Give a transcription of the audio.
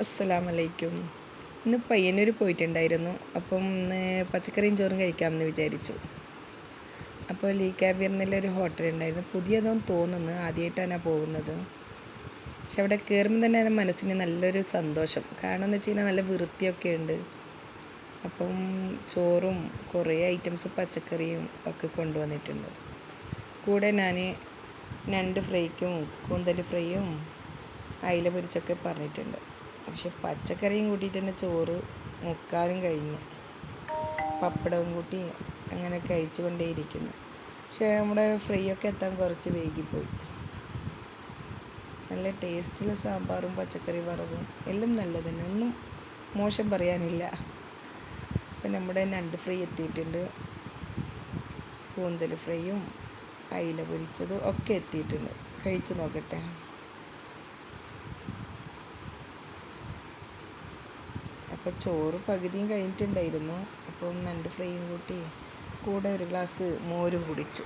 അസ്സലാമലൈക്കും. ഇന്ന് പയ്യന്നൂർ പോയിട്ടുണ്ടായിരുന്നു. അപ്പം ഇന്ന് പച്ചക്കറിയും ചോറും കഴിക്കാമെന്ന് വിചാരിച്ചു. അപ്പോൾ ലീ കാബിറിനുള്ളൊരു ഹോട്ടലുണ്ടായിരുന്നു. പുതിയതെന്ന് തോന്നുന്നു, ആദ്യമായിട്ടാണ് പോകുന്നത്. പക്ഷെ അവിടെ കയറുമ്പോൾ തന്നെ എൻ്റെ മനസ്സിന് നല്ലൊരു സന്തോഷം. കാരണം എന്ന് വെച്ച് കഴിഞ്ഞാൽ നല്ല വൃത്തിയൊക്കെ ഉണ്ട്. അപ്പം ചോറും കുറേ ഐറ്റംസ് പച്ചക്കറിയും ഒക്കെ കൊണ്ടുവന്നിട്ടുണ്ട്. കൂടെ ഞാൻ ഞണ്ട് ഫ്രൈക്കും കൂന്തൽ ഫ്രൈയും അയില പൊരിച്ചൊക്കെ പറഞ്ഞിട്ടുണ്ട്. പക്ഷെ പച്ചക്കറിയും കൂട്ടിയിട്ട് തന്നെ ചോറ് മുക്കാലും കഴിഞ്ഞ് പപ്പടവും കൂട്ടി അങ്ങനെ കഴിച്ചു കൊണ്ടേയിരിക്കുന്നു. പക്ഷേ നമ്മുടെ ഫ്രൈ ഒക്കെ എത്താൻ കുറച്ച് വൈകിപ്പോയി. നല്ല ടേസ്റ്റിൽ സാമ്പാറും പച്ചക്കറി വറവും എല്ലാം നല്ലത് തന്നെ, ഒന്നും മോശം പറയാനില്ല. അപ്പം നമ്മുടെ ഞണ്ട് ഫ്രൈ എത്തിയിട്ടുണ്ട്, കൂന്തൽ ഫ്രൈയും അയില പൊരിച്ചതും ഒക്കെ എത്തിയിട്ടുണ്ട്. കഴിച്ച് നോക്കട്ടെ. അപ്പോൾ ചോറ് പകുതിയും കഴിഞ്ഞിട്ടുണ്ടായിരുന്നു. അപ്പം ഞണ്ട് ഫ്രൈയും കൂട്ടി കൂടെ ഒരു ഗ്ലാസ് മോരും കുടിച്ചു.